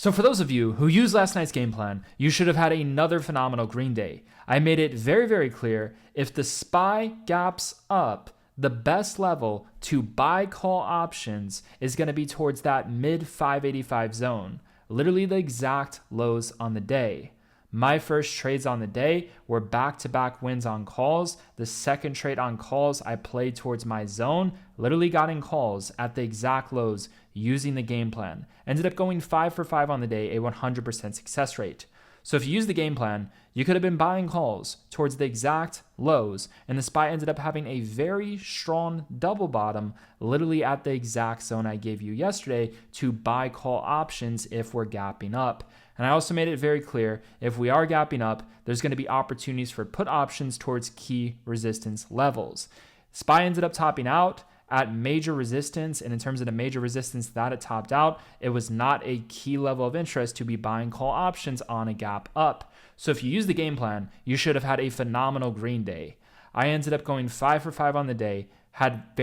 So for those of you who used last night's game plan, you should have had another phenomenal green day. I made it very, very clear if the SPY gaps up, the best level to buy call options is going to be towards that mid 585 zone, literally the exact lows on the day. My first trades on the day were back-to-back wins on calls. The second trade on calls, I played towards my zone, literally got in calls at the exact lows using the game plan. Ended up going 5 for 5 on the day, a 100% success rate. So if you use the game plan, you could have been buying calls towards the exact lows, and the SPY ended up having a very strong double bottom, literally at the exact zone I gave you yesterday to buy call options if we're gapping up. And I also made it very clear, if we are gapping up, there's going to be opportunities for put options towards key resistance levels. SPY ended up topping out at major resistance, and in terms of the major resistance that it topped out, it was not a key level of interest to be buying call options on a gap up. So if you use the game plan, you should have had a phenomenal green day. I ended up going 5 for 5 on the day, had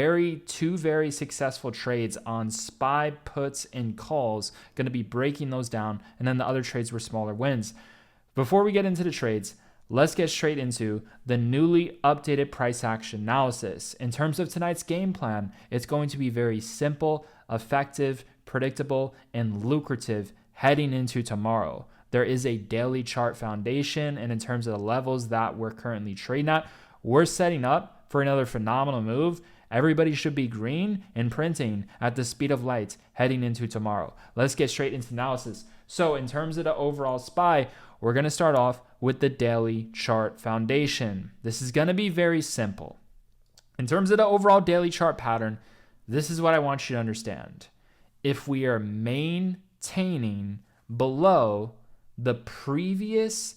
two very successful trades on SPY puts and calls, going to be breaking those down, and then the other trades were smaller wins. Before we get into the trades, let's get straight into the newly updated price action analysis. In terms of tonight's game plan, it's going to be very simple, effective, predictable, and lucrative heading into tomorrow. There is a daily chart foundation, and in terms of the levels that we're currently trading at, we're setting up for another phenomenal move. Everybody should be green and printing at the speed of light heading into tomorrow. Let's get straight into analysis. So in terms of the overall SPY, we're going to start off with the daily chart foundation. This is going to be very simple. In terms of the overall daily chart pattern, this is what I want you to understand. If we are maintaining below the previous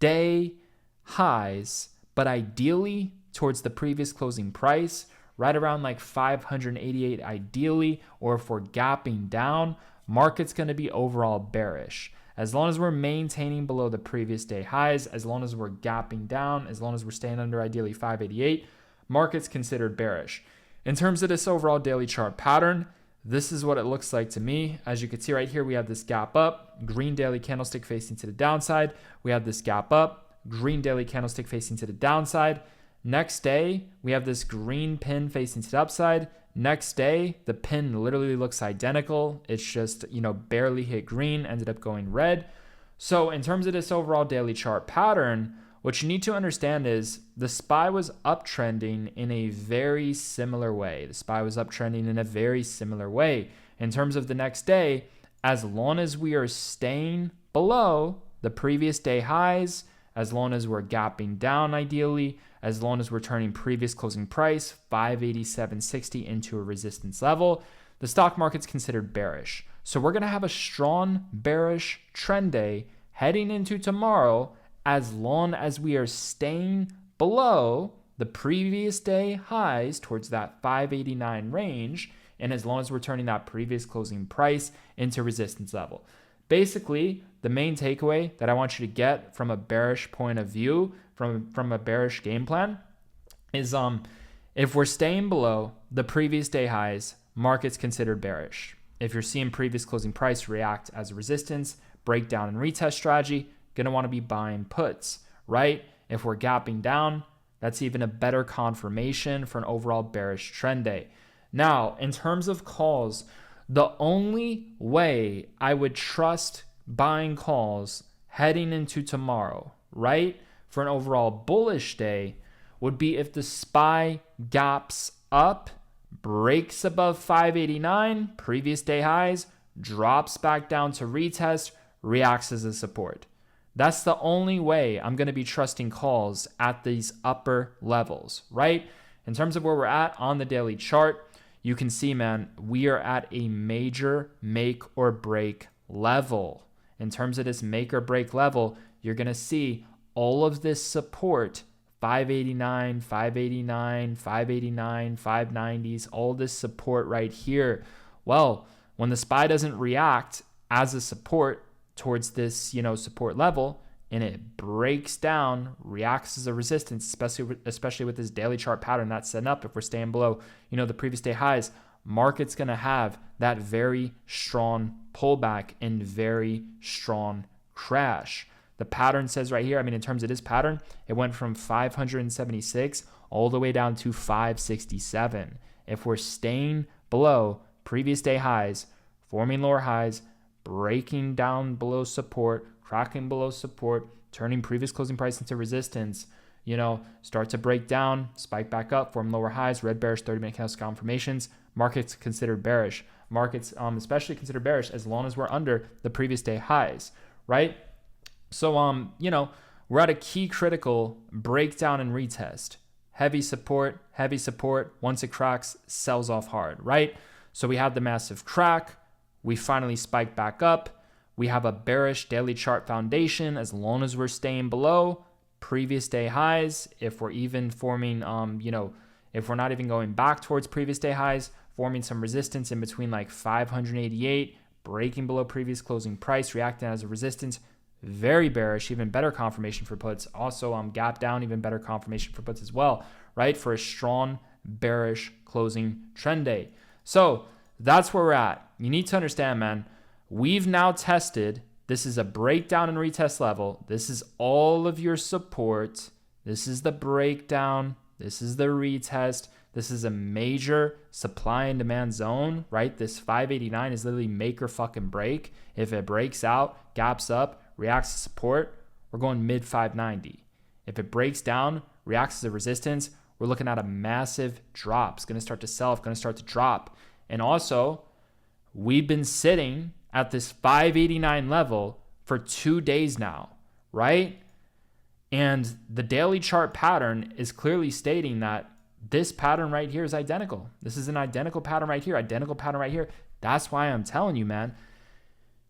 day highs, but ideally towards the previous closing price, right around like 588 ideally, or if we're gapping down, market's going to be overall bearish. As long as we're maintaining below the previous day highs, as long as we're gapping down, as long as we're staying under ideally 588, market's considered bearish. In terms of this overall daily chart pattern, this is what it looks like to me. As you can see right here, we have this gap up, green daily candlestick facing to the downside. We have this gap up, green daily candlestick facing to the downside. Next day, we have this green pin facing to the upside. Next day, the pin literally looks identical. It's just, barely hit green, ended up going red. So in terms of this overall daily chart pattern, what you need to understand is the SPY was uptrending in a very similar way. The SPY was uptrending in a very similar way. In terms of the next day, as long as we are staying below the previous day highs, as long as we're gapping down ideally, as long as we're turning previous closing price 587.60 into a resistance level, the stock market's considered bearish. So we're going to have a strong bearish trend day heading into tomorrow as long as we are staying below the previous day highs towards that 589 range, and as long as we're turning that previous closing price into resistance level. Basically, the main takeaway that I want you to get from a bearish point of view, from a bearish game plan, is if we're staying below the previous day highs, market's considered bearish. If you're seeing previous closing price react as a resistance, breakdown and retest strategy, going to want to be buying puts, right? If we're gapping down, that's even a better confirmation for an overall bearish trend day. Now, in terms of calls, the only way I would trust buying calls heading into tomorrow, right, for an overall bullish day would be if the SPY gaps up, breaks above 589, previous day highs, drops back down to retest, reacts as a support. That's the only way I'm going to be trusting calls at these upper levels, right? In terms of where we're at on the daily chart, you can see, man, we are at a major make or break level. In terms of this make or break level, you're going to see all of this support, 589, 589, 589, 590s, all this support right here. Well, when the SPY doesn't react as a support towards this, support level, and it breaks down, reacts as a resistance, especially with this daily chart pattern that's set up, if we're staying below, the previous day highs, market's going to have that very strong pullback and very strong crash. The pattern says right here, I mean, in terms of this pattern, it went from 576 all the way down to 567. If we're staying below previous day highs, forming lower highs, breaking down below support, cracking below support, turning previous closing price into resistance, start to break down, spike back up, form lower highs, red bearish 30-minute candlestick confirmations, markets considered bearish. Markets especially considered bearish as long as we're under the previous day highs, right? So, we're at a key critical breakdown and retest. Heavy support. Once it cracks, sells off hard, right? So we had the massive crack. We finally spiked back up. We have a bearish daily chart foundation as long as we're staying below previous day highs. If we're even forming, if we're not even going back towards previous day highs, forming some resistance in between like 588, breaking below previous closing price, reacting as a resistance. Very bearish, even better confirmation for puts. Also, gap down, even better confirmation for puts as well, right? For a strong bearish closing trend day. So that's where we're at. You need to understand, man, we've now tested. This is a breakdown and retest level. This is all of your support. This is the breakdown. This is the retest. This is a major supply and demand zone, right? This 589 is literally make or fucking break. If it breaks out, gaps up, reacts to support, we're going mid 590. If it breaks down, reacts to resistance, we're looking at a massive drop. It's going to start to sell, it's going to start to drop. And also, we've been sitting at this 589 level for 2 days now, right? And the daily chart pattern is clearly stating that this pattern right here is identical. This is an identical pattern right here, identical pattern right here. That's why I'm telling you, man,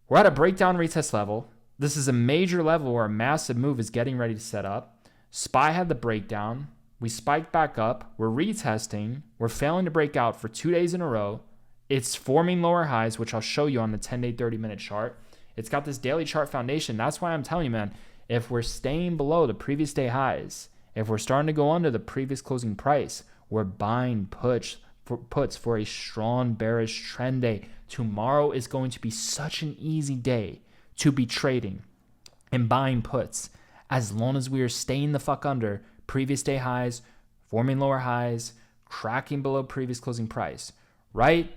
we're at a breakdown retest level. This is a major level where a massive move is getting ready to set up. SPY had the breakdown. We spiked back up. We're retesting. We're failing to break out for 2 days in a row. It's forming lower highs, which I'll show you on the 10-day, 30-minute chart. It's got this daily chart foundation. That's why I'm telling you, man, if we're staying below the previous day highs, if we're starting to go under the previous closing price, we're buying puts for a strong bearish trend day. Tomorrow is going to be such an easy day to be trading and buying puts as long as we are staying the fuck under previous day highs, forming lower highs, cracking below previous closing price, right?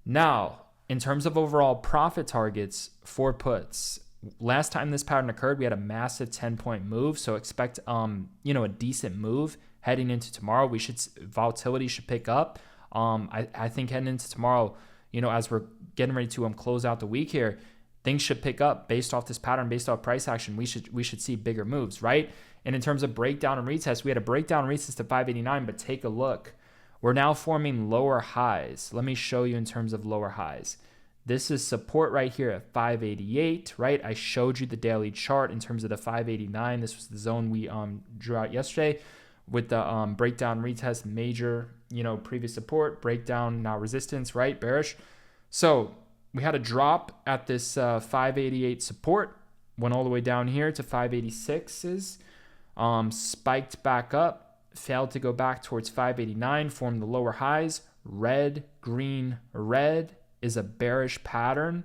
Now, in terms of overall profit targets for puts, last time this pattern occurred, we had a massive 10-point move. So expect, a decent move heading into tomorrow. Volatility should pick up. I think heading into tomorrow, as we're getting ready to close out the week here, things should pick up based off this pattern, based off price action. We should see bigger moves, right? And in terms of breakdown and retest, we had a breakdown and retest to 589, but take a look. We're now forming lower highs. Let me show you in terms of lower highs. This is support right here at 588, right? I showed you the daily chart in terms of the 589. This was the zone we drew out yesterday with the breakdown, retest, major, previous support, breakdown, now resistance, right? Bearish. So we had a drop at this 588 support, went all the way down here to 586s, spiked back up, failed to go back towards 589, formed the lower highs. Red, green, red is a bearish pattern.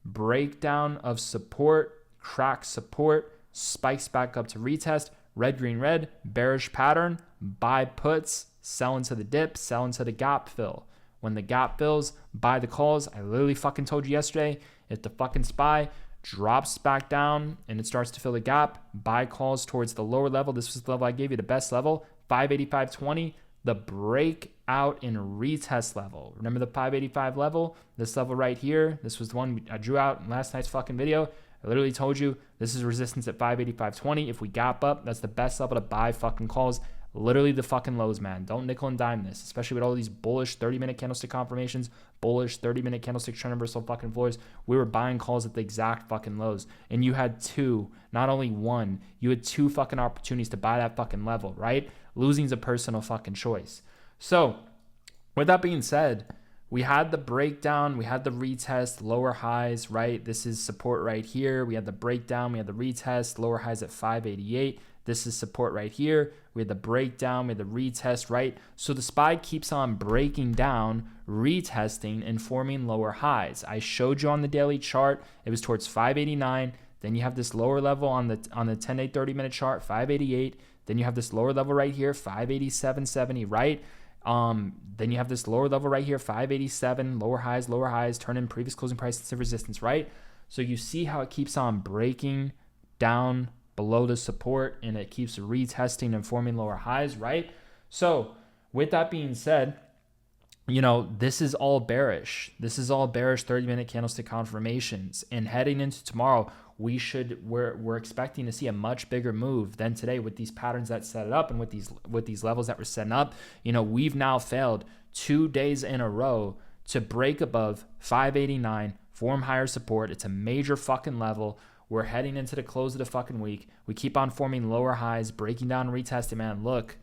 Breakdown of support, crack support, spikes back up to retest. Red, green, red, bearish pattern. Buy puts, sell into the dip, sell into the gap fill. When the gap fills, buy the calls. I literally fucking told you yesterday, if the fucking SPY drops back down and it starts to fill the gap, buy calls towards the lower level. This was the level I gave you, the best level, 585.20, the breakout and retest level. Remember the 585 level? This level right here, this was the one I drew out in last night's fucking video. I literally told you this is resistance at 585.20. If we gap up, that's the best level to buy fucking calls. Literally the fucking lows, man. Don't nickel and dime this, especially with all these bullish 30-minute candlestick confirmations, bullish 30-minute candlestick trend reversal fucking floors. We were buying calls at the exact fucking lows. And you had two, not only one, you had two fucking opportunities to buy that fucking level, right? Losing's a personal fucking choice. So, with that being said, we had the breakdown, we had the retest, lower highs, right? This is support right here. We had the breakdown, we had the retest, lower highs at 588. This is support right here. We had the breakdown, we had the retest, right? So the SPY keeps on breaking down, retesting, and forming lower highs. I showed you on the daily chart, it was towards 589. Then you have this lower level on the 10-day, 30-minute chart, 588. Then you have this lower level right here, 587.70, right? Then you have this lower level right here, 587, lower highs, turn in previous closing price into resistance, right? So you see how it keeps on breaking down below the support and it keeps retesting and forming lower highs, right? So with that being said, this is all bearish. This is all bearish 30-minute candlestick confirmations. And heading into tomorrow, we're expecting to see a much bigger move than today with these patterns that set it up and with these levels that we're setting up. We've now failed 2 days in a row to break above 589, form higher support. It's a major fucking level. We're heading into the close of the fucking week. We keep on forming lower highs, breaking down, retesting, man. Look,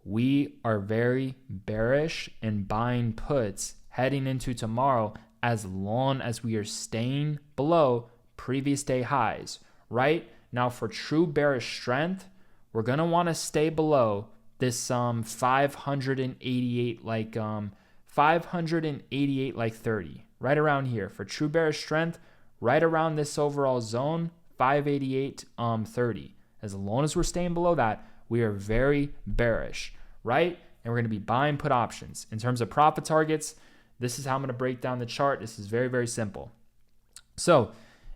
we are very bearish in buying puts heading into tomorrow as long as we are staying below previous day highs, right? Now for true bearish strength, we're going to want to stay below this 588 like 30, right around here. For true bearish strength, right around this overall zone, 588.30. As long as we're staying below that, we are very bearish, right? And we're going to be buying put options. In terms of profit targets, this is how I'm going to break down the chart. This is very, very simple. So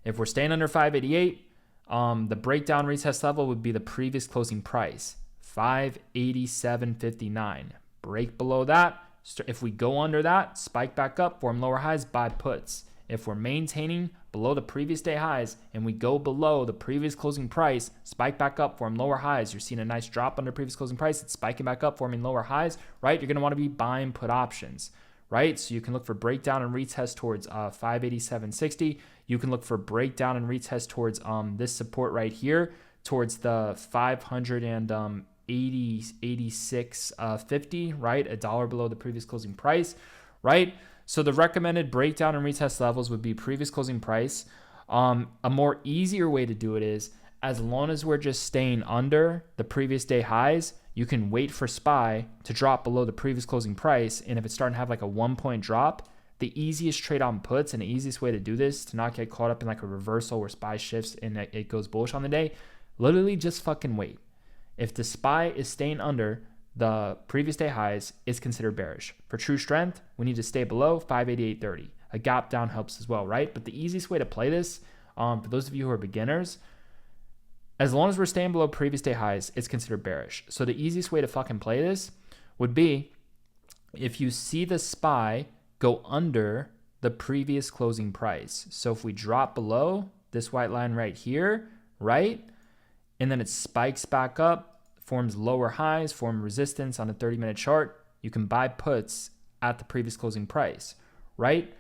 if we're staying under 588, the breakdown retest level would be the previous closing price, 587.59. Break below that. If we go under that, spike back up, form lower highs, buy puts. If we're maintaining below the previous day highs and we go below the previous closing price, spike back up, form lower highs. You're seeing a nice drop under previous closing price. It's spiking back up, forming lower highs, right? You're going to want to be buying put options, right? So you can look for breakdown and retest towards 587.60. You can look for breakdown and retest towards this support right here, towards the 586.50, right? $1 below the previous closing price, right? So the recommended breakdown and retest levels would be previous closing price. A more easier way to do it is, as long as we're just staying under the previous day highs, you can wait for SPY to drop below the previous closing price. And if it's starting to have like a 1-point drop, the easiest trade on puts and the easiest way to do this to not get caught up in like a reversal where SPY shifts and it goes bullish on the day, literally just fucking wait. If the SPY is staying under the previous day highs, it's considered bearish. For true strength, we need to stay below 588.30. A gap down helps as well, right? But the easiest way to play this, for those of you who are beginners, as long as we're staying below previous day highs, it's considered bearish. So the easiest way to fucking play this would be if you see the SPY go under the previous closing price. So if we drop below this white line right here, right? And then it spikes back up, forms lower highs, form resistance on a 30-minute chart, you can buy puts at the previous closing price, right?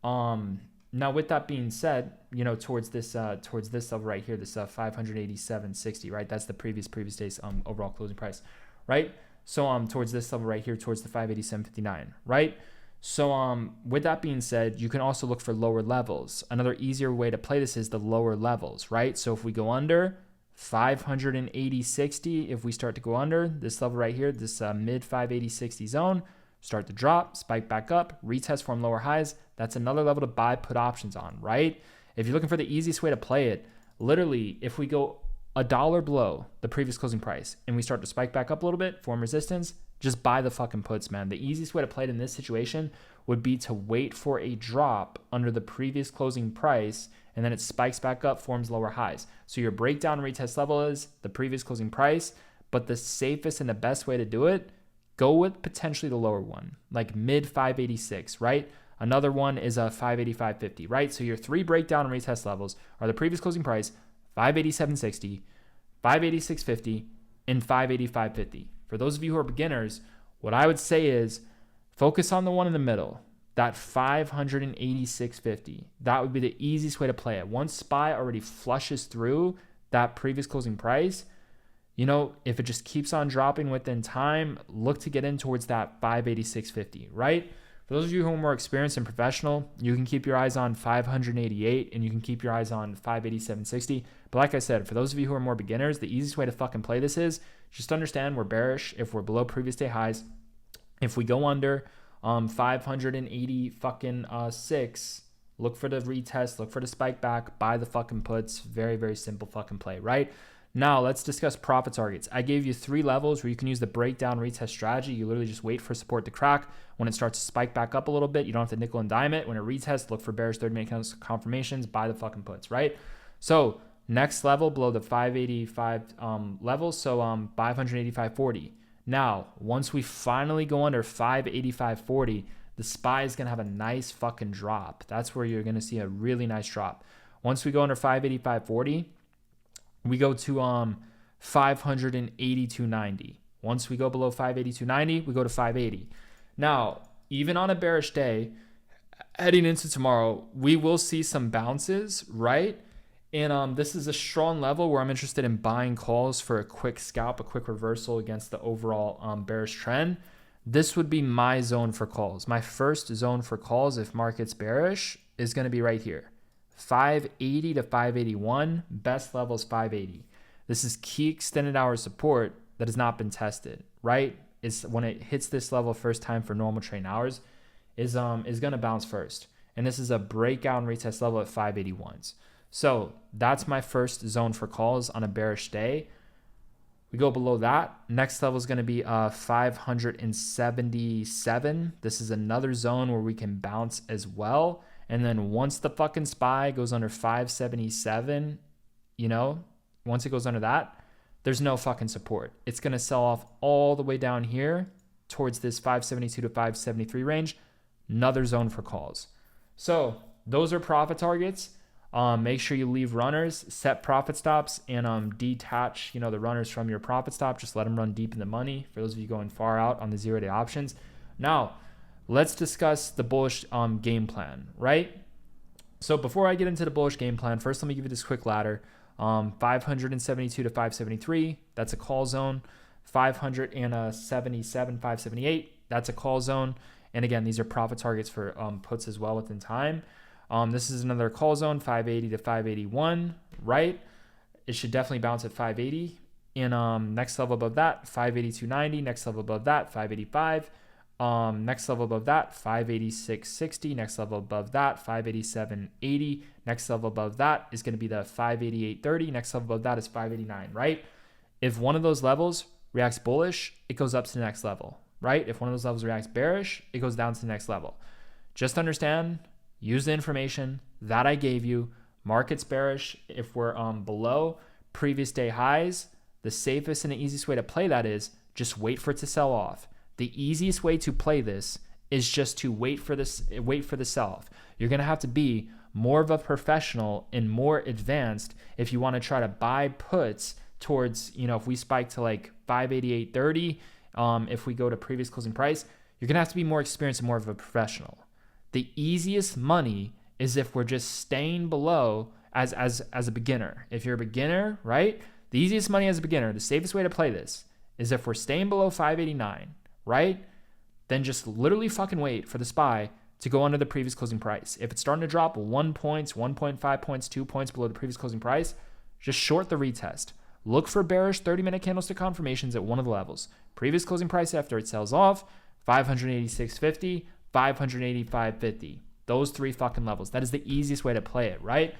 Now with that being said, towards this level right here, this 587.60, right? That's the previous day's overall closing price, right? So towards this level right here, towards the 587.59, right? So with that being said, you can also look for lower levels. Another easier way to play this is the lower levels, right? So if we go under 580.60, if we start to go under this level right here, this mid 580.60 zone, start to drop, spike back up, retest, form lower highs, that's another level to buy put options on, right? If you're looking for the easiest way to play it, literally, if we go $1 below the previous closing price and we start to spike back up a little bit, form resistance, just buy the fucking puts, man. The easiest way to play it in this situation would be to wait for a drop under the previous closing price, and then it spikes back up, forms lower highs. So your breakdown retest level is the previous closing price, but the safest and the best way to do it, go with potentially the lower one, like mid 586, right? Another one is a 585.50, right? So your three breakdown and retest levels are the previous closing price, 587.60, 586.50, and 585.50. For those of you who are beginners, what I would say is focus on the one in the middle, that 586.50. That would be the easiest way to play it. Once SPY already flushes through that previous closing price, if it just keeps on dropping within time, look to get in towards that 586.50, right? For those of you who are more experienced and professional, you can keep your eyes on 588 and you can keep your eyes on 587.60. But like I said, for those of you who are more beginners, the easiest way to fucking play this is just understand we're bearish if we're below previous day highs. If we go under 580 fucking 6, look for the retest, look for the spike back, buy the fucking puts. Very, very simple fucking play, right? Now let's discuss profit targets. I gave you 3 levels where you can use the breakdown retest strategy. You literally just wait for support to crack. When it starts to spike back up a little bit, you don't have to nickel and dime it. When it retests, look for bearish 30-minute confirmations, buy the fucking puts, right? So next level below the 585 level, so 585.40. Now, once we finally go under 585.40, the SPY is going to have a nice fucking drop. That's where you're going to see a really nice drop. Once we go under 585.40, we go to 582.90. Once we go below 582.90, we go to 580. Now, even on a bearish day, heading into tomorrow, we will see some bounces, right? And this is a strong level where I'm interested in buying calls for a quick scalp, a quick reversal against the overall bearish trend. This would be my zone for calls. My first zone for calls, if market's bearish, is going to be right here. 580 to 581, best level is 580. This is key extended hour support that has not been tested, right? It's when it hits this level first time for normal trading hours, is going to bounce first. And this is a breakout and retest level at 581s. So that's my first zone for calls on a bearish day. We go below that. Next level is going to be 577. This is another zone where we can bounce as well. And then once the fucking SPY goes under 577, once it goes under that, there's no fucking support. It's going to sell off all the way down here towards this 572 to 573 range. Another zone for calls. So those are profit targets. Make sure you leave runners, set profit stops, and detach, the runners from your profit stop. Just let them run deep in the money for those of you going far out on the 0-day options. Now, let's discuss the bullish game plan, right? So before I get into the bullish game plan, first let me give you this quick ladder. 572 to 573, that's a call zone. 577, 578, that's a call zone. And again, these are profit targets for puts as well within time. This is another call zone, 580 to 581, right? It should definitely bounce at 580. And next level above that, 582.90. Next level above that, 585. Next level above that, 586.60. Next level above that, 587.80. Next level above that is going to be the 588.30. Next level above that is 589, right? If one of those levels reacts bullish, it goes up to the next level, right? If one of those levels reacts bearish, it goes down to the next level. Just understand, use the information that I gave you. Market's bearish. If we're below previous day highs, the safest and the easiest way to play that is just wait for it to sell off. The easiest way to play this is just to wait for the sell-off. You're going to have to be more of a professional and more advanced if you want to try to buy puts towards, if we spike to like 588.30, if we go to previous closing price, you're going to have to be more experienced and more of a professional. The easiest money is if we're just staying below as a beginner. If you're a beginner, right? The easiest money as a beginner, the safest way to play this is if we're staying below 589, right? Then just literally fucking wait for the SPY to go under the previous closing price. If it's starting to drop 1 point, 1.5 points, 2 points below the previous closing price, just short the retest. Look for bearish 30-minute candlestick confirmations at one of the levels. Previous closing price after it sells off, 586.50, 585.50. Those 3 fucking levels. That is the easiest way to play it, right?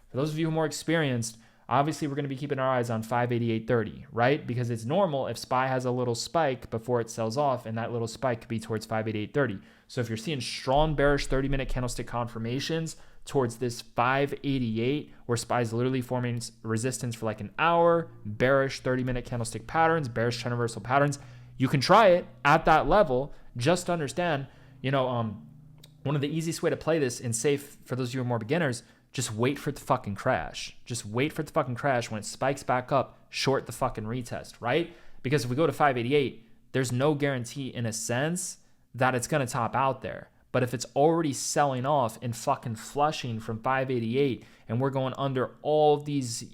For those of you who are more experienced, obviously we're going to be keeping our eyes on 588.30, right? Because it's normal if SPY has a little spike before it sells off, and that little spike could be towards 588.30. So if you're seeing strong bearish 30-minute candlestick confirmations towards this 588, where SPY is literally forming resistance for like an hour, bearish 30-minute candlestick patterns, bearish trend reversal patterns, you can try it at that level. Just understand, one of the easiest way to play this and safe for those of you who are more beginners, just wait for it to fucking crash. Just wait for it to fucking crash. When it spikes back up, short the fucking retest, right? Because if we go to 588, there's no guarantee in a sense that it's going to top out there. But if it's already selling off and fucking flushing from 588 and we're going under all these,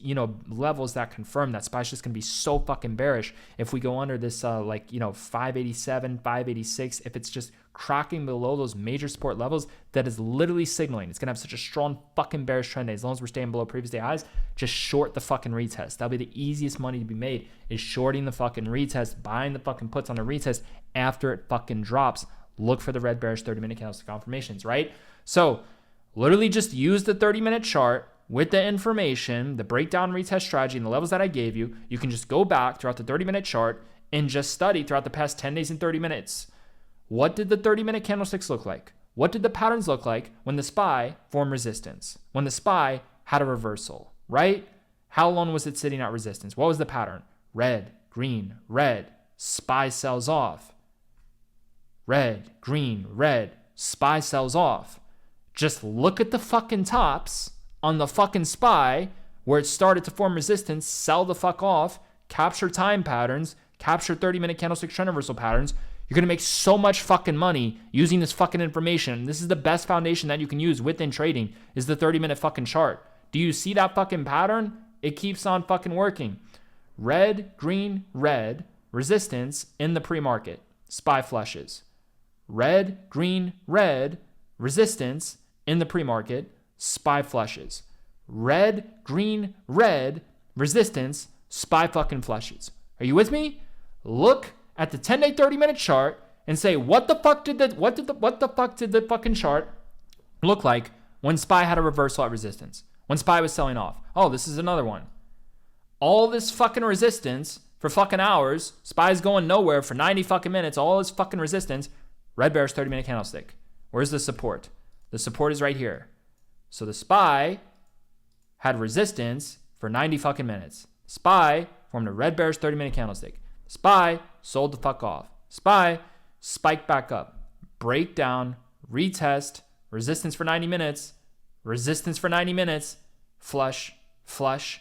levels that confirm that SPY's just going to be so fucking bearish. If we go under this, 587, 586, if it's just cracking below those major support levels, that is literally signaling it's going to have such a strong fucking bearish trend day. As long as we're staying below previous day highs, just short the fucking retest. That'll be the easiest money to be made, is shorting the fucking retest, buying the fucking puts on a retest after it fucking drops. Look for the red bearish 30-minute candlestick confirmations, right? So literally just use the 30-minute chart with the information, the breakdown retest strategy, and the levels that I gave you. You can just go back throughout the 30-minute chart and just study throughout the past 10 days and 30 minutes. What did the 30-minute candlesticks look like? What did the patterns look like when the SPY formed resistance? When the SPY had a reversal, right? How long was it sitting at resistance? What was the pattern? Red, green, red. SPY sells off. Red, green, red. SPY sells off. Just look at the fucking tops on the fucking SPY where it started to form resistance, sell the fuck off, capture time patterns, capture 30-minute candlestick trend reversal patterns. You're going to make so much fucking money using this fucking information. This is the best foundation that you can use within trading, is the 30-minute fucking chart. Do you see that fucking pattern? It keeps on fucking working. Red, green, red, resistance in the pre-market. SPY flushes. Red, green, red, resistance in the pre-market. SPY flushes. Red, green, red, resistance. SPY fucking flushes. Are you with me? Look at the 10-day 30-minute chart and say, what the fuck did the fucking chart look like when SPY had a reversal at resistance? When SPY was selling off. Oh, this is another one. All this fucking resistance for fucking hours. SPY's going nowhere for 90 fucking minutes. All this fucking resistance. Red bearish 30-minute candlestick. Where's the support? The support is right here. So the SPY had resistance for 90 fucking minutes. SPY formed a red bearish 30-minute candlestick. SPY sold the fuck off. SPY spiked back up. Breakdown, retest, resistance for 90 minutes, resistance for 90 minutes, flush, flush.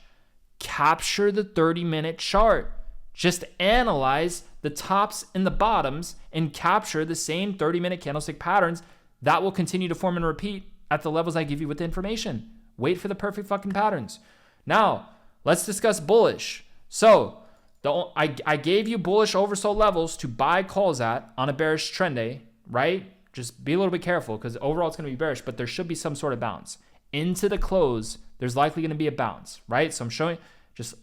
Capture the 30-minute chart. Just analyze the tops and the bottoms and capture the same 30-minute candlestick patterns that will continue to form and repeat at the levels I give you with the information. Wait for the perfect fucking patterns. Now, let's discuss bullish. So, I gave you bullish oversold levels to buy calls at on a bearish trend day, right? Just be a little bit careful because overall it's going to be bearish, but there should be some sort of bounce. Into the close, there's likely going to be a bounce, right? So I'm showing just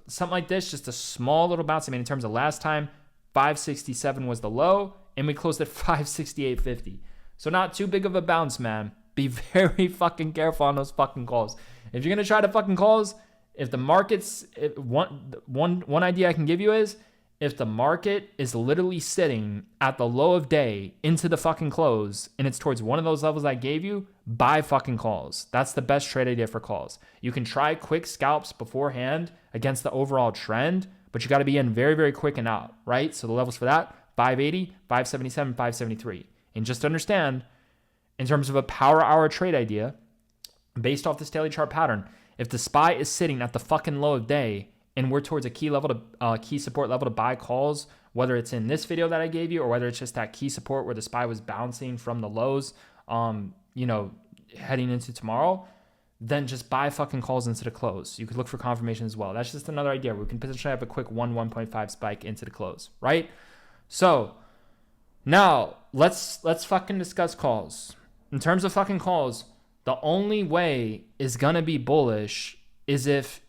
something like this, just a small little bounce. I mean, in terms of last time, 567 was the low, and we closed at 568.50. So not too big of a bounce, man. Be very fucking careful on those fucking calls. If you're going to try to fucking calls, if the market's, one idea I can give you is, if the market is literally sitting at the low of day into the fucking close and it's towards one of those levels I gave you, buy fucking calls. That's the best trade idea for calls. You can try quick scalps beforehand against the overall trend, but you got to be in very, very quick and out, right? So the levels for that, 580, 577, 573. And just understand, in terms of a power hour trade idea, based off this daily chart pattern, if the SPY is sitting at the fucking low of day and we're towards a key support level to buy calls, whether it's in this video that I gave you or whether it's just that key support where the SPY was bouncing from the lows, heading into tomorrow, then just buy fucking calls into the close. You could look for confirmation as well. That's just another idea. We can potentially have a quick 1.5 spike into the close, right? So now let's fucking discuss calls. In terms of fucking calls, the only way is gonna be bullish is if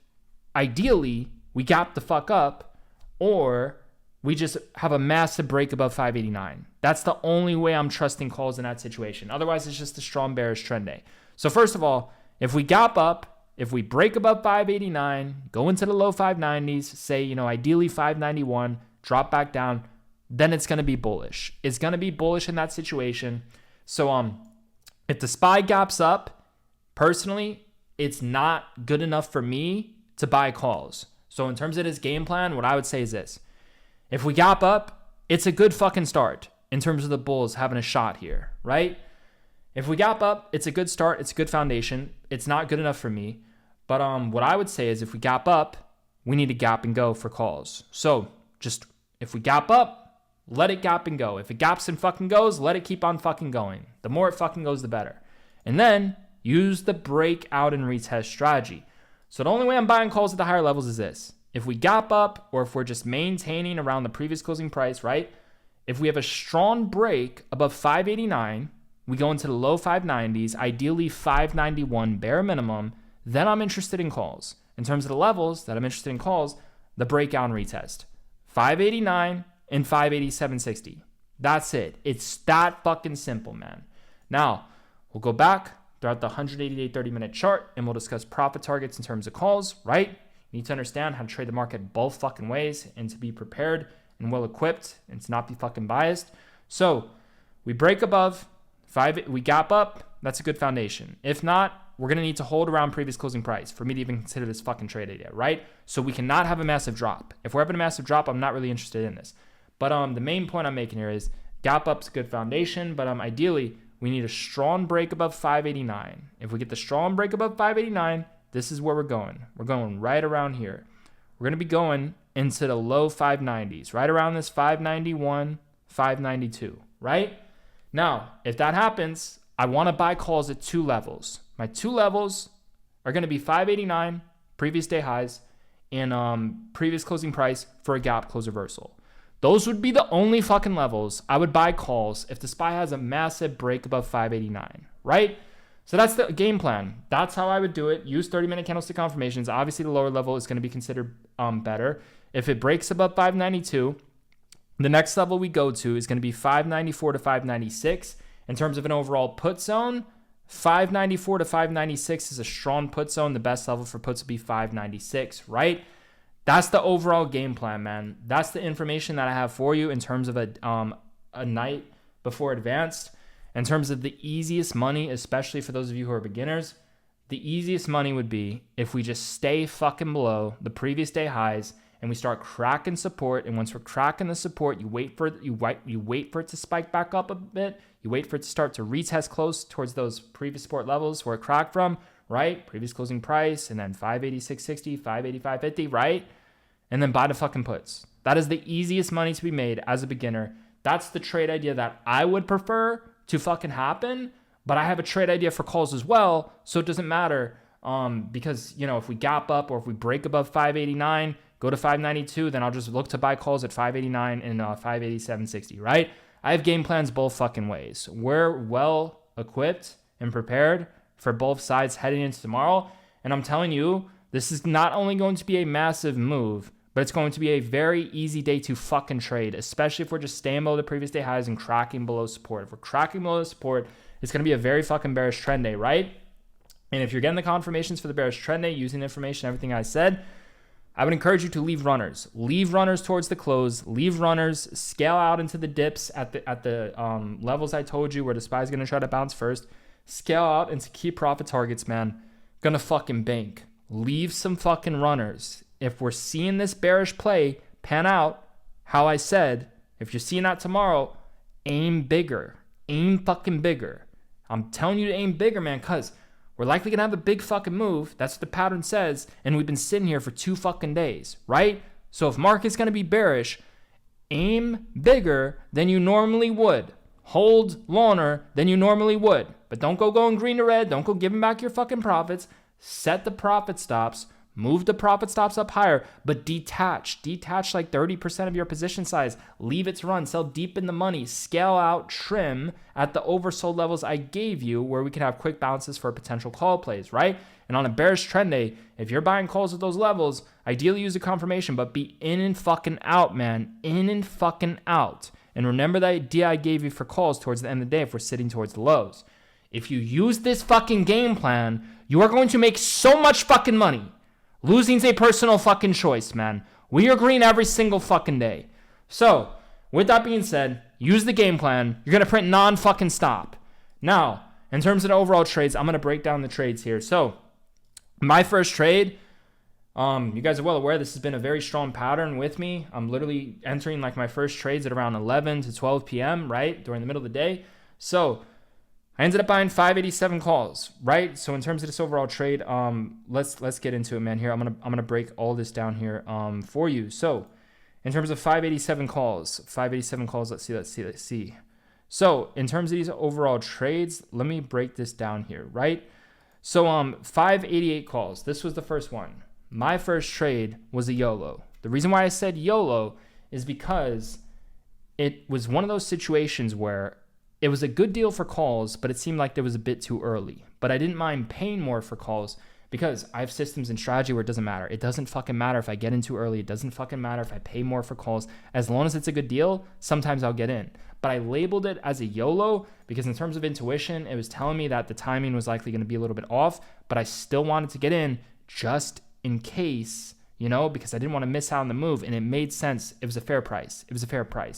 ideally we gap the fuck up or we just have a massive break above 589. That's the only way I'm trusting calls in that situation. Otherwise, it's just a strong bearish trend day. So first of all, if we gap up, if we break above 589, go into the low 590s, say, ideally 591, drop back down, then it's going to be bullish. It's going to be bullish in that situation. So if the SPY gaps up, personally, it's not good enough for me to buy calls. So in terms of this game plan, what I would say is this. If we gap up, it's a good fucking start in terms of the bulls having a shot here, right? If we gap up, it's a good start. It's a good foundation. It's not good enough for me. But what I would say is if we gap up, we need to gap and go for calls. So just if we gap up, let it gap and go. If it gaps and fucking goes, let it keep on fucking going. The more it fucking goes, the better. And then use the breakout and retest strategy. So the only way I'm buying calls at the higher levels is this. If we gap up or if we're just maintaining around the previous closing price, right? If we have a strong break above 589, we go into the low 590s, ideally 591 bare minimum, then I'm interested in calls. In terms of the levels that I'm interested in calls, the breakout and retest. 589 and 587.60. That's it. It's that fucking simple, man. Now, we'll go back throughout the 180-day 30-minute chart, and we'll discuss profit targets in terms of calls, right? You need to understand how to trade the market both fucking ways and to be prepared and well-equipped and to not be fucking biased. So we break above 5, we gap up, that's a good foundation. If not, we're going to need to hold around previous closing price for me to even consider this fucking trade idea, right? So we cannot have a massive drop. If we're having a massive drop, I'm not really interested in this. But the main point I'm making here is gap up's a good foundation, but ideally, we need a strong break above 589. If we get the strong break above 589, this is where we're going. We're going right around here. We're going to be going into the low 590s, right around this 591, 592, right? Now, if that happens, I want to buy calls at two levels. My two levels are going to be 589, previous day highs, and previous closing price for a gap close reversal. Those would be the only fucking levels I would buy calls if the SPY has a massive break above 589, right? So that's the game plan. That's how I would do it. Use 30-minute candlestick confirmations. Obviously, the lower level is going to be considered better. If it breaks above 592, the next level we go to is going to be 594 to 596. In terms of an overall put zone, 594 to 596 is a strong put zone. The best level for puts would be 596, right? That's the overall game plan, man. That's the information that I have for you in terms of a night before advanced. In terms of the easiest money, especially for those of you who are beginners, the easiest money would be if we just stay fucking below the previous day highs and we start cracking support. And once we're cracking the support, you wait for it to spike back up a bit. You wait for it to start to retest close towards those previous support levels where it cracked from, right? Previous closing price, and then 586.60, 585.50, right? And then buy the fucking puts. That is the easiest money to be made as a beginner. That's the trade idea that I would prefer to fucking happen, but I have a trade idea for calls as well, so it doesn't matter because, if we gap up or if we break above 589, go to 592, then I'll just look to buy calls at 589 and 587.60, right? I have game plans both fucking ways. We're well equipped and prepared for both sides heading into tomorrow, and I'm telling you, this is not only going to be a massive move, but it's going to be a very easy day to fucking trade, especially if we're just staying below the previous day highs and cracking below support. If we're cracking below the support, it's going to be a very fucking bearish trend day, right? And if you're getting the confirmations for the bearish trend day using the information, everything I said, I would encourage you to leave runners. Leave runners towards the close. Leave runners. Scale out into the dips at the levels I told you where the SPY is going to try to bounce first. Scale out into key profit targets, man. Gonna fucking bank. Leave some fucking runners. If we're seeing this bearish play pan out, how I said, if you're seeing that tomorrow, aim bigger. Aim fucking bigger. I'm telling you to aim bigger, man, because we're likely going to have a big fucking move. That's what the pattern says. And we've been sitting here for 2 fucking days, right? So if market's going to be bearish, aim bigger than you normally would. Hold longer than you normally would. But don't go going green to red. Don't go giving back your fucking profits. Set the profit stops. Move the profit stops up higher, but detach. Detach like 30% of your position size. Leave it to run. Sell deep in the money. Scale out, trim at the oversold levels I gave you where we can have quick bounces for potential call plays, right? And on a bearish trend day, if you're buying calls at those levels, ideally use a confirmation, but be in and fucking out, man. In and fucking out. And remember the idea I gave you for calls towards the end of the day if we're sitting towards the lows. If you use this fucking game plan, you are going to make so much fucking money. Losing's a personal fucking choice, man. We are green every single fucking day. So, with that being said, use the game plan. You're going to print non-fucking stop. Now, in terms of the overall trades, I'm going to break down the trades here. So, my first trade, you guys are well aware this has been a very strong pattern with me. I'm literally entering like my first trades at around 11 to 12 p.m., right? During the middle of the day. So, I ended up buying 587 calls, right? So in terms of this overall trade, let's get into it, man. Here I'm gonna break all this down here for you. So In terms of 587 calls, let's see. So in terms of these overall trades, let me break this down here, right? So 588 calls. This was the first one. My first trade was a YOLO. The reason why I said YOLO is because it was one of those situations where it was a good deal for calls, but it seemed like there was a bit too early. But I didn't mind paying more for calls because I have systems and strategy where it doesn't matter. It doesn't fucking matter if I get in too early. It doesn't fucking matter if I pay more for calls. As long as it's a good deal, sometimes I'll get in. But I labeled it as a YOLO because in terms of intuition, it was telling me that the timing was likely going to be a little bit off, but I still wanted to get in just in case, because I didn't want to miss out on the move, and it made sense. It was a fair price.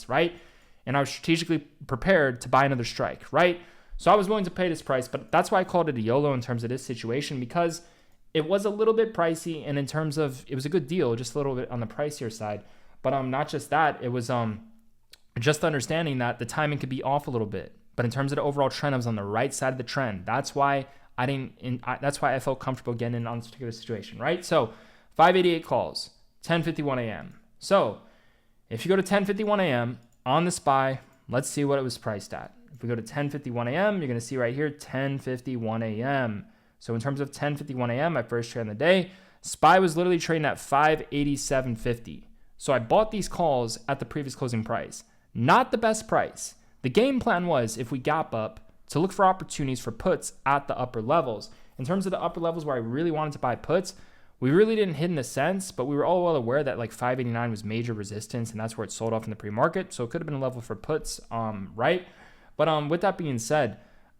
Right? And I was strategically prepared to buy another strike, right? So I was willing to pay this price, but that's why I called it a YOLO in terms of this situation, because it was a little bit pricey, and in terms of, it was a good deal, just a little bit on the pricier side. But not just that, it was just understanding that the timing could be off a little bit. But in terms of the overall trend, I was on the right side of the trend. That's why that's why I felt comfortable getting in on this particular situation, right? So 588 calls, 10:51 a.m. So if you go to 10:51 a.m. on the SPY, let's see what it was priced at. If we go to 10:51 a.m., you're going to see right here 10:51 a.m. So in terms of 10:51 a.m., my first trade on the day, SPY was literally trading at 587.50. So I bought these calls at the previous closing price. Not the best price. The game plan was, if we gap up, to look for opportunities for puts at the upper levels. In terms of the upper levels where I really wanted to buy puts, we really didn't hit in a sense, but we were all well aware that like 589 was major resistance, and that's where it sold off in the pre-market. So it could have been a level for puts, right? But with that being said,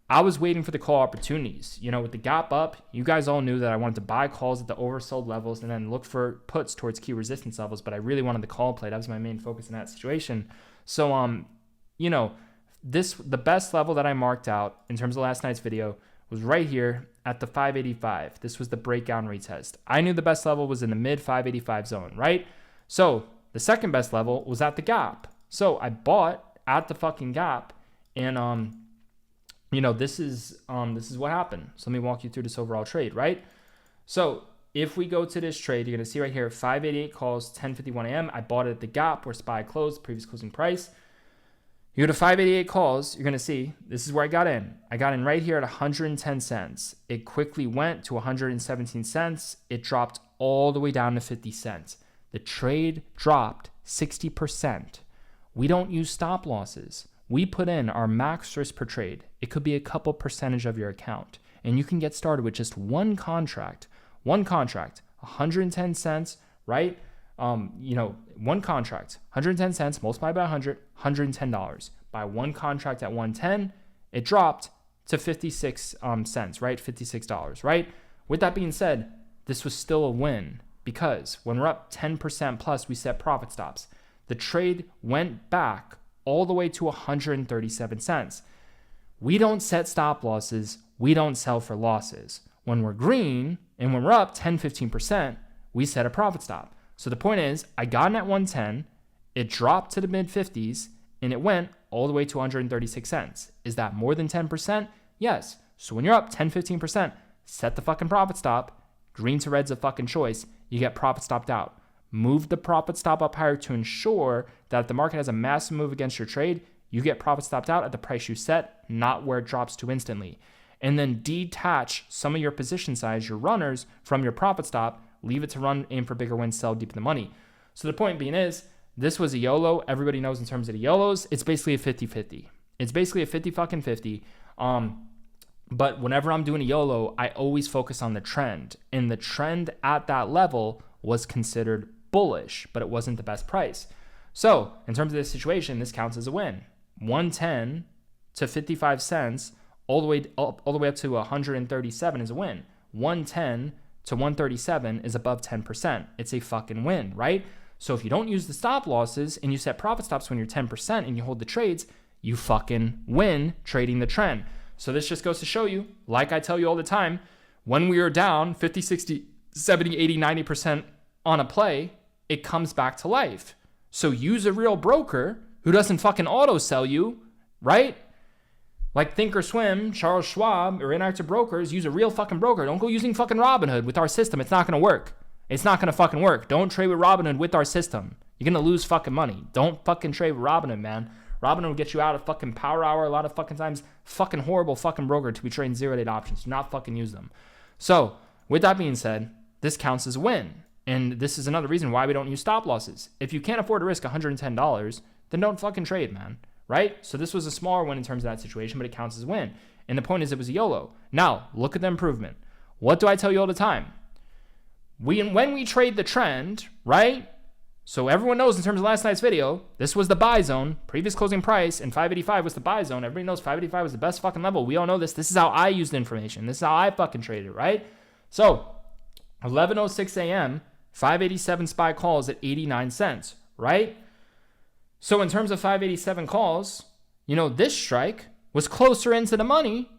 I was waiting for the call opportunities. With the gap up, you guys all knew that I wanted to buy calls at the oversold levels and then look for puts towards key resistance levels, but I really wanted the call play. That was my main focus in that situation. So, the best level that I marked out in terms of last night's video was right here at the 585. This was the breakout and retest. I knew the best level was in the mid 585 zone, right? So the second best level was at the gap. So I bought at the fucking gap, and this is what happened. So let me walk you through this overall trade, right? So if we go to this trade, you're gonna see right here 588 calls, 10:51 a.m. I bought it at the gap where SPY closed, previous closing price. You go to 588 calls, you're going to see, this is where I got in. I got in right here at 110 cents. It quickly went to 117 cents. It dropped all the way down to 50 cents. The trade dropped 60%. We don't use stop losses. We put in our max risk per trade. It could be a couple percentage of your account. And you can get started with just one contract, 110 cents, right? One contract, 110 cents multiplied by 100, $110. Buy one contract at 110, it dropped to 56 cents, right? $56, right? With that being said, this was still a win because when we're up 10% plus, we set profit stops. The trade went back all the way to 137 cents. We don't set stop losses. We don't sell for losses. When we're green and when we're up 10, 15%, we set a profit stop. So the point is, I got in at 110, it dropped to the mid 50s, and it went all the way to 136 cents. Is that more than 10%? Yes. So when you're up 10, 15%, set the fucking profit stop. Green to red's a fucking choice. You get profit stopped out. Move the profit stop up higher to ensure that if the market has a massive move against your trade, you get profit stopped out at the price you set, not where it drops to instantly. And then detach some of your position size, your runners, from your profit stop. Leave it to run, aim for bigger wins, sell deep in the money. So the point being is, this was a YOLO. Everybody knows in terms of the YOLOs, it's basically a 50-50. It's basically a 50-50. But whenever I'm doing a YOLO, I always focus on the trend. And the trend at that level was considered bullish, but it wasn't the best price. So in terms of this situation, this counts as a win. 110 to 55 cents, all the way up to 137 is a win. 110 to 137 is above 10%. It's a fucking win, right? So if you don't use the stop losses and you set profit stops when you're 10% and you hold the trades, you fucking win trading the trend. So this just goes to show you, like I tell you all the time, when we are down 50, 60, 70, 80, 90% on a play, it comes back to life. So use a real broker who doesn't fucking auto sell you, right? Like Thinkorswim, Charles Schwab, or Interactive Brokers, use a real fucking broker. Don't go using fucking Robinhood with our system. It's not going to work. It's not going to fucking work. Don't trade with Robinhood with our system. You're going to lose fucking money. Don't fucking trade Robinhood, man. Robinhood will get you out of fucking Power Hour a lot of fucking times. Fucking horrible fucking broker to be trading 0-day options. Do not fucking use them. So with that being said, this counts as a win. And this is another reason why we don't use stop losses. If you can't afford to risk $110, then don't fucking trade, man. Right? So this was a smaller win in terms of that situation, but it counts as a win. And the point is it was a YOLO. Now, look at the improvement. What do I tell you all the time? When we trade the trend, right? So everyone knows in terms of last night's video, this was the buy zone. Previous closing price and 585 was the buy zone. Everybody knows 585 was the best fucking level. We all know this. This is how I used the information. This is how I fucking traded, right? So 11:06 a.m., 587 SPY calls at 89 cents, right? So in terms of 587 calls, this strike was closer into the money,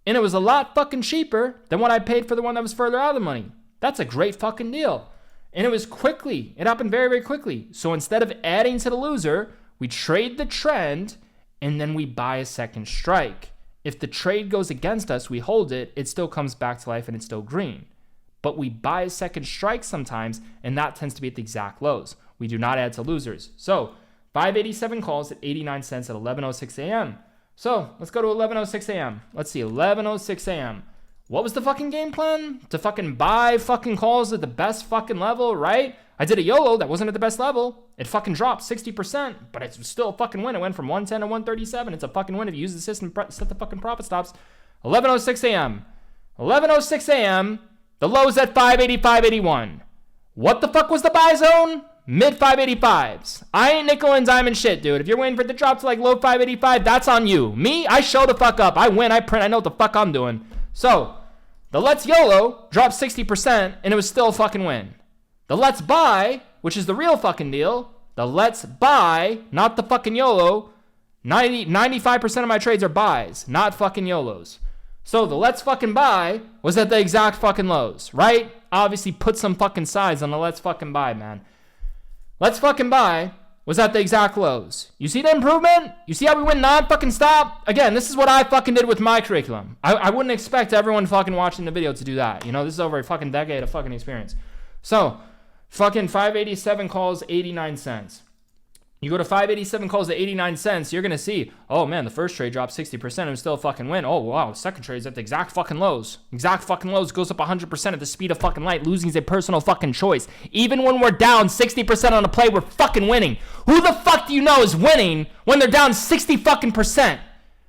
and it was a lot fucking cheaper than what I paid for the one that was further out of the money. That's a great fucking deal. And it was quickly. It happened very, very quickly. So instead of adding to the loser, we trade the trend, and then we buy a second strike. If the trade goes against us, we hold it. It still comes back to life, and it's still green. But we buy a second strike sometimes, and that tends to be at the exact lows. We do not add to losers. So 587 calls at 89 cents at 11:06 a.m. So let's go to 11:06 a.m. Let's see, 11:06 a.m. What was the fucking game plan? To fucking buy fucking calls at the best fucking level, right? I did a YOLO that wasn't at the best level. It fucking dropped 60%, but it's still a fucking win. It went from 110 to 137. It's a fucking win if you use the system, set the fucking profit stops. 11:06 a.m. 11:06 a.m. The low's at 585.81. What the fuck was the buy zone? Mid 585s. I ain't nickel and diamond shit, dude. If you're waiting for it to drop to like low 585, that's on you. Me, I show the fuck up. I win, I print, I know what the fuck I'm doing. So, the Let's YOLO dropped 60% and it was still a fucking win. The Let's Buy, which is the real fucking deal, the Let's Buy, not the fucking YOLO, 95% of my trades are buys, not fucking YOLOs. So the Let's fucking Buy was at the exact fucking lows, right? Obviously put some fucking size on the Let's fucking Buy, man. Let's fucking Buy was at the exact lows. You see the improvement? You see how we went non-fucking stop? Again, this is what I fucking did with my curriculum. I wouldn't expect everyone fucking watching the video to do that. This is over a fucking decade of fucking experience. So, fucking 587 calls, 89 cents. You go to 587 calls at 89 cents, you're going to see, oh man, the first trade dropped 60% and it was still a fucking win. Oh wow, second trade's at the exact fucking lows. Exact fucking lows, goes up 100% at the speed of fucking light. Losing is a personal fucking choice. Even when we're down 60% on a play, we're fucking winning. Who the fuck do you know is winning when they're down 60 fucking percent?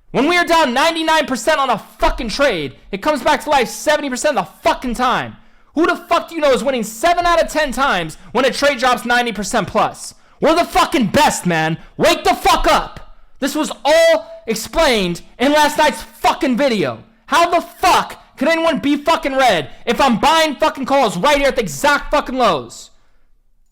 When we are down 99% on a fucking trade, it comes back to life 70% of the fucking time. Who the fuck do you know is winning 7 out of 10 times when a trade drops 90% plus? We're the fucking best, man. Wake the fuck up. This was all explained in last night's fucking video. How the fuck could anyone be fucking red if I'm buying fucking calls right here at the exact fucking lows?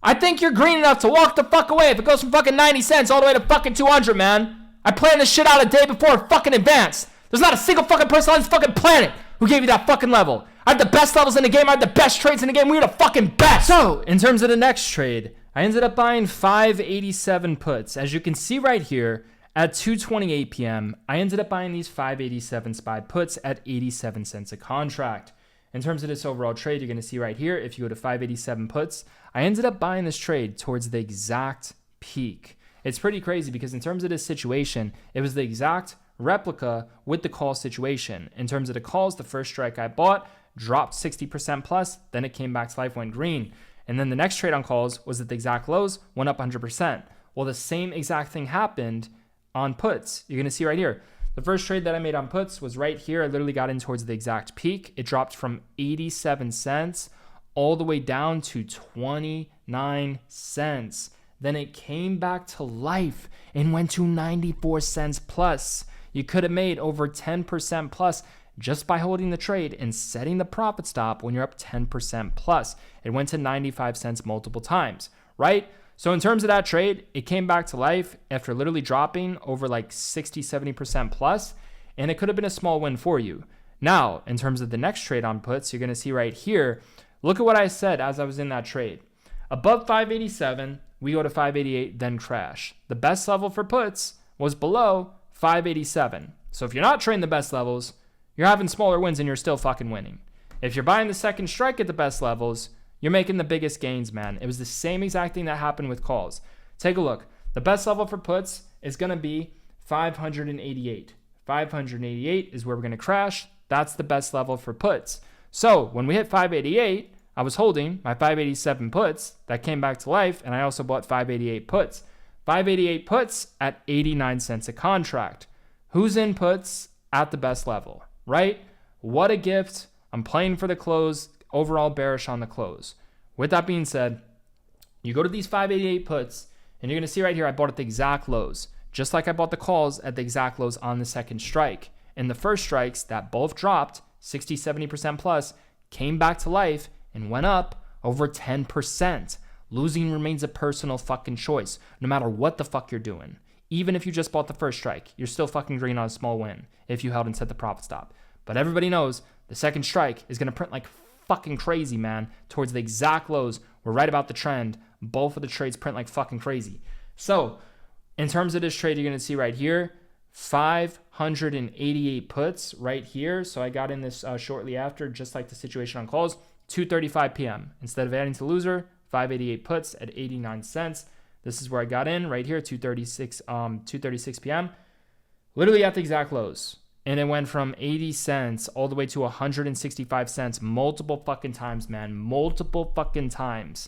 I think you're green enough to walk the fuck away if it goes from fucking 90 cents all the way to fucking 200, man. I planned this shit out a day before it fucking advanced. There's not a single fucking person on this fucking planet who gave you that fucking level. I have the best levels in the game. I have the best trades in the game. We're the fucking best. So, in terms of the next trade, I ended up buying 587 puts. As you can see right here, at 2:28 p.m., I ended up buying these 587 SPY puts at 87 cents a contract. In terms of this overall trade, you're going to see right here, if you go to 587 puts, I ended up buying this trade towards the exact peak. It's pretty crazy because in terms of this situation, it was the exact replica with the call situation. In terms of the calls, the first strike I bought dropped 60% plus, then it came back to life, went green. And then the next trade on calls was at the exact lows, went up 100%. Well, the same exact thing happened on puts. You're going to see right here. The first trade that I made on puts was right here. I literally got in towards the exact peak. It dropped from 87 cents all the way down to 29 cents. Then it came back to life and went to 94 cents plus. You could have made over 10% plus just by holding the trade and setting the profit stop when you're up 10% plus. It went to 95 cents multiple times, right? So in terms of that trade, it came back to life after literally dropping over like 60, 70% plus, and it could have been a small win for you. Now, in terms of the next trade on puts, you're going to see right here, look at what I said as I was in that trade. Above 587, we go to 588, then crash. The best level for puts was below 587. So if you're not trading the best levels, you're having smaller wins and you're still fucking winning. If you're buying the second strike at the best levels, you're making the biggest gains, man. It was the same exact thing that happened with calls. Take a look. The best level for puts is going to be 588. 588 is where we're going to crash. That's the best level for puts. So when we hit 588, I was holding my 587 puts that came back to life, and I also bought 588 puts. 588 puts at 89 cents a contract. Who's in puts at the best level, right? What a gift. I'm playing for the close, overall bearish on the close. With that being said, you go to these 588 puts, and you're going to see right here, I bought at the exact lows, just like I bought the calls at the exact lows on the second strike. And the first strikes that both dropped 60, 70% plus came back to life and went up over 10%. Losing remains a personal fucking choice, no matter what the fuck you're doing. Even if you just bought the first strike, you're still fucking green on a small win if you held and set the profit stop. But everybody knows the second strike is going to print like fucking crazy, man, towards the exact lows. We're right about the trend. Both of the trades print like fucking crazy. So in terms of this trade, you're going to see right here, 588 puts right here. So I got in this shortly after, just like the situation on calls, 2:35 p.m. Instead of adding to loser, 588 puts at 89 cents. This is where I got in right here, 2:36 p.m. Literally at the exact lows. And it went from 80 cents all the way to 165 cents multiple fucking times, man. Multiple fucking times.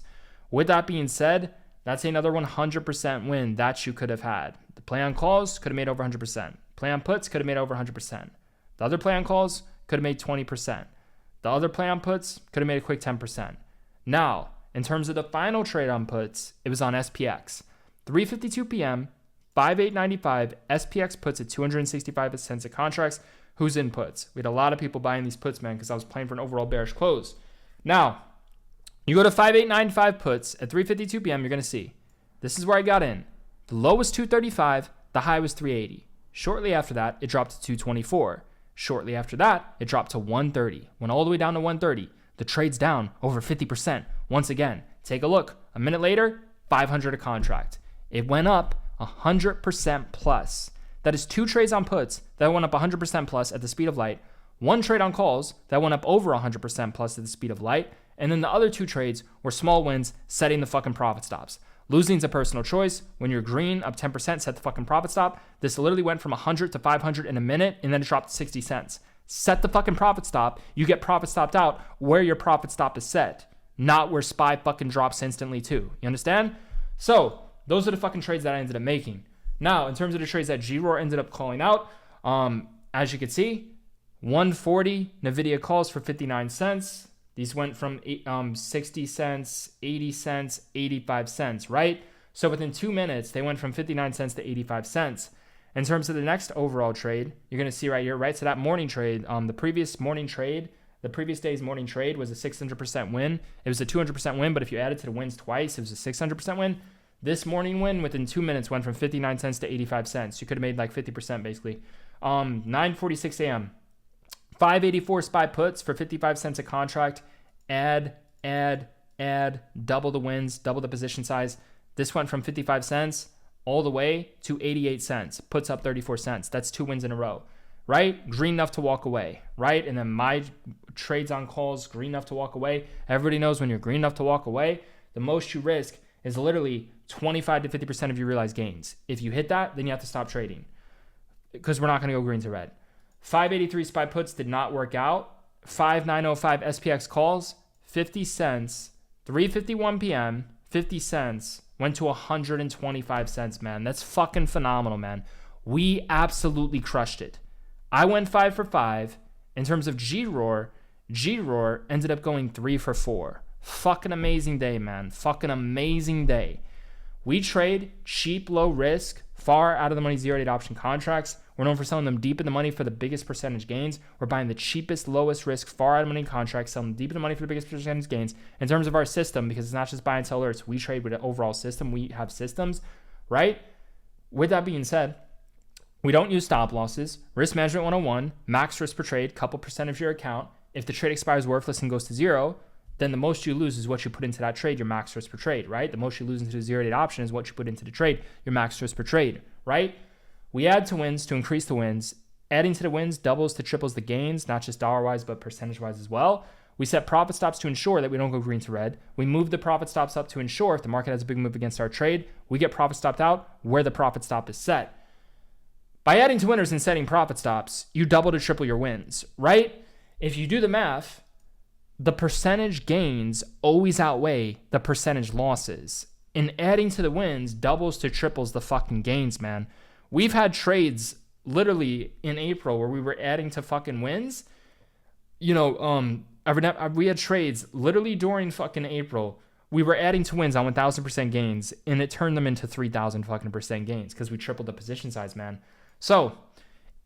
With that being said, that's another 100% win that you could have had. The play on calls could have made over 100%. Play on puts could have made over 100%. The other play on calls could have made 20%. The other play on puts could have made a quick 10%. Now, in terms of the final trade on puts, it was on SPX. 3:52 p.m., 5,895, SPX puts at 265 cents a contracts. Who's in puts? We had a lot of people buying these puts, man, because I was playing for an overall bearish close. Now, you go to 5,895 puts at 3:52 p.m., you're going to see. This is where I got in. The low was 235, the high was 380. Shortly after that, it dropped to 224. Shortly after that, it dropped to 130. Went all the way down to 130. The trade's down over 50%. Once again, take a look. A minute later, 500 a contract. It went up 100% plus. That is two trades on puts that went up 100% plus at the speed of light. One trade on calls that went up over 100% plus at the speed of light. And then the other two trades were small wins, setting the fucking profit stops. Losing's a personal choice. When you're green, up 10%, set the fucking profit stop. This literally went from 100 to 500 in a minute, and then it dropped to 60 cents. Set the fucking profit stop. You get profit stopped out where your profit stop is set, not where SPY fucking drops instantly too. You understand? So those are the fucking trades that I ended up making. Now, in terms of the trades that G-Roar ended up calling out, as you can see, 140 NVIDIA calls for 59 cents. These went from 60 cents, 80 cents, 85 cents, right? So within 2 minutes, they went from 59 cents to 85 cents. In terms of the next overall trade, you're going to see right here, right? So that morning trade, the previous day's morning trade was a 600% win. It was a 200% win, but if you added to the wins twice, it was a 600% win. This morning win within 2 minutes went from 59 cents to 85 cents. You could have made like 50% basically. 9:46 a.m. 584 SPY puts for 55 cents a contract. Add, double the wins, double the position size. This went from 55 cents all the way to 88 cents. Puts up 34 cents. That's 2 wins in a row, right? Green enough to walk away, right? And then my trades on calls, green enough to walk away. Everybody knows when you're green enough to walk away, the most you risk is literally 25 to 50% of your realized gains. If you hit that, then you have to stop trading because we're not going to go green to red. 583 SPY puts did not work out. 5905 SPX calls, 50 cents, 3:51 p.m., 50 cents, went to 125 cents, man. That's fucking phenomenal, man. We absolutely crushed it. I went 5 for 5. In terms of G-Roar ended up going 3 for 4. Fucking amazing day, man. Fucking amazing day. We trade cheap, low risk, far out of the money 0-8 option contracts. We're known for selling them deep in the money for the biggest percentage gains. We're buying the cheapest, lowest risk, far out of money contracts, selling them deep in the money for the biggest percentage gains. In terms of our system, because it's not just buy and sell alerts, we trade with an overall system. We have systems, right? With that being said, we don't use stop losses. Risk management 101, max risk per trade, couple percent of your account. If the trade expires worthless and goes to 0, then the most you lose is what you put into that trade, your max risk per trade, right? The most you lose into the 0-8 option is what you put into the trade, your max risk per trade, right? We add to wins to increase the wins. Adding to the wins doubles to triples the gains, not just dollar-wise, but percentage-wise as well. We set profit stops to ensure that we don't go green to red. We move the profit stops up to ensure if the market has a big move against our trade, we get profit stopped out where the profit stop is set. By adding to winners and setting profit stops, you double to triple your wins, right? If you do the math, the percentage gains always outweigh the percentage losses. And adding to the wins doubles to triples the fucking gains, man. We've had trades literally in April where we were adding to fucking wins. We had trades literally during fucking April. We were adding to wins on 1,000% gains, and it turned them into 3,000 fucking percent gains because we tripled the position size, man. So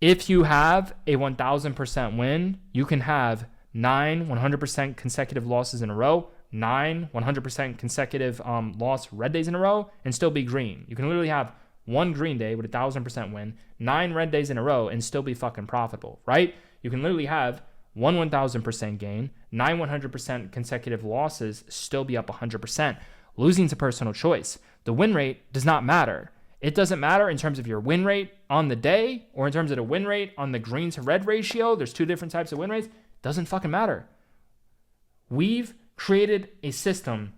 if you have a 1,000% win, you can have 9 100% consecutive losses in a row, 9 100% consecutive loss red days in a row, and still be green. You can literally have one green day with 1,000% win, 9 red days in a row, and still be fucking profitable, right? You can literally have one 1,000% gain, 9 100% consecutive losses, still be up 100%. Losing to personal choice. The win rate does not matter. It doesn't matter in terms of your win rate on the day or in terms of the win rate on the green to red ratio. There's 2 different types of win rates. Doesn't fucking matter. We've created a system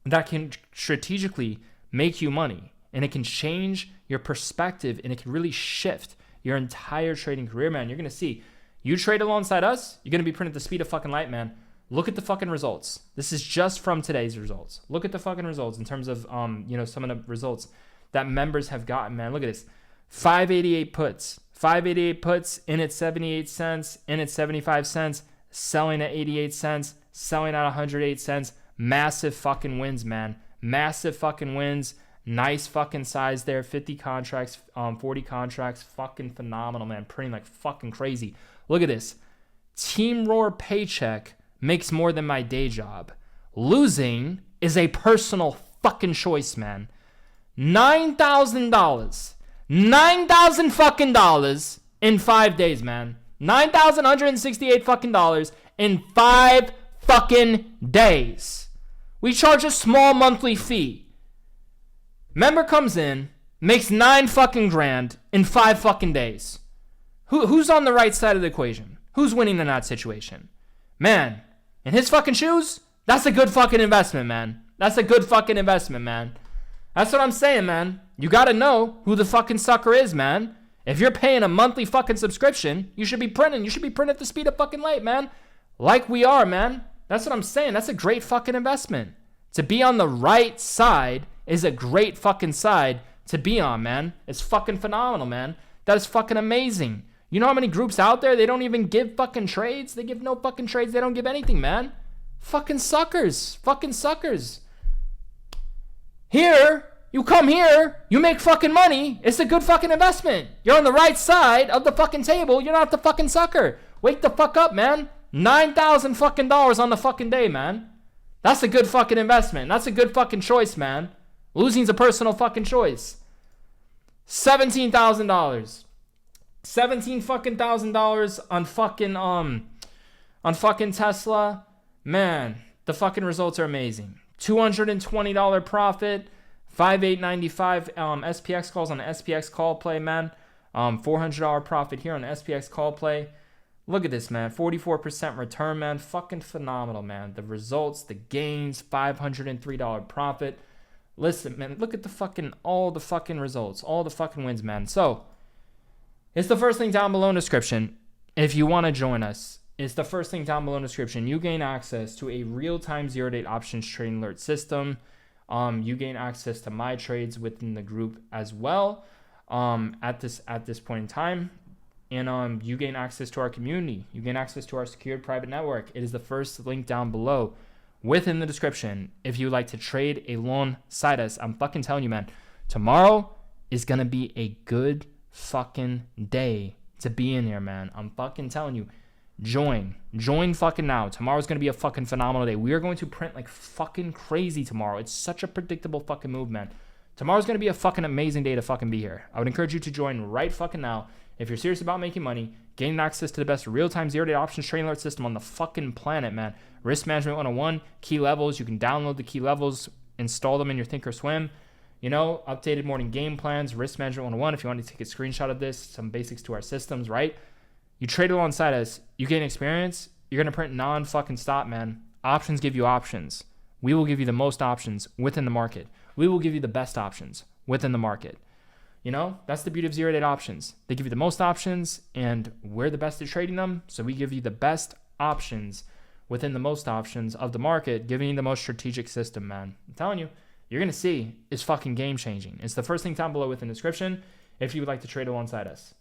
that can strategically make you money, and it can change your perspective, and it can really shift your entire trading career, man. You're going to see, you trade alongside us, you're going to be printed at the speed of fucking light, man. Look at the fucking results. This is just from today's results. Look at the fucking results in terms of, some of the results that members have gotten, man. Look at this. 588 puts. 588 puts in at 78 cents, in at 75 cents, selling at 88 cents, selling at 108 cents. Massive fucking wins, man. Massive fucking wins. Nice fucking size there. 50 contracts, 40 contracts. Fucking phenomenal, man. Printing like fucking crazy. Look at this. Team Roar paycheck makes more than my day job. Losing is a personal fucking choice, man. $9,000. $9,000 fucking dollars in 5 days, man. $9,168 fucking dollars in 5 fucking days. We charge a small monthly fee. Member comes in, makes 9 fucking grand in 5 fucking days. Who's on the right side of the equation? Who's winning in that situation? Man, in his fucking shoes, that's a good fucking investment, man. That's a good fucking investment, man. That's what I'm saying, man. You gotta know who the fucking sucker is, man. If you're paying a monthly fucking subscription, you should be printing. You should be printing at the speed of fucking light, man. Like we are, man. That's what I'm saying. That's a great fucking investment. To be on the right side is a great fucking side to be on, man. It's fucking phenomenal, man. That is fucking amazing. You know how many groups out there, they don't even give fucking trades? They give no fucking trades. They don't give anything, man. Fucking suckers. Fucking suckers. Here, you come here, you make fucking money. It's a good fucking investment. You're on the right side of the fucking table. You're not the fucking sucker. Wake the fuck up, man. $9,000 fucking dollars on the fucking day, man. That's a good fucking investment. That's a good fucking choice, man. Losing's a personal fucking choice. $17,000. $17 fucking $1,000 on fucking Tesla. Man, the fucking results are amazing. $220 profit, 5,895 SPX calls on the SPX call play, man. $400 profit here on the SPX call play. Look at this, man. 44% return, man. Fucking phenomenal, man. The results, the gains, $503 profit. Listen, man, look at all the fucking results, all the fucking wins, man. So, it's the first link down below in the description. If you want to join us, it's the first link down below in the description. You gain access to a real-time zero-date options trading alert system. You gain access to my trades within the group as well at this point in time. And you gain access to our community. You gain access to our secured private network. It is the first link down below within the description. If you would like to trade alongside us, I'm fucking telling you, man, tomorrow is going to be a good fucking day to be in here, man. I'm fucking telling you. Join fucking now. Tomorrow's going to be a fucking phenomenal day. We are going to print like fucking crazy tomorrow. It's such a predictable fucking move, man. Tomorrow's going to be a fucking amazing day to fucking be here. I would encourage you to join right fucking now. If you're serious about making money, gaining access to the best real-time zero-day options trading alert system on the fucking planet, man. Risk Management 101, key levels. You can download the key levels, install them in your Thinkorswim. Updated morning game plans, Risk Management 101. If you want to take a screenshot of this, some basics to our systems, right? You trade alongside us, you gain experience, you're going to print non-fucking stop, man. Options give you options. We will give you the most options within the market. We will give you the best options within the market. You know, that's the beauty of zero-day options. They give you the most options, and we're the best at trading them. So we give you the best options within the most options of the market, giving you the most strategic system, man. I'm telling you, you're going to see it's fucking game-changing. It's the first thing down below within the description if you would like to trade alongside us.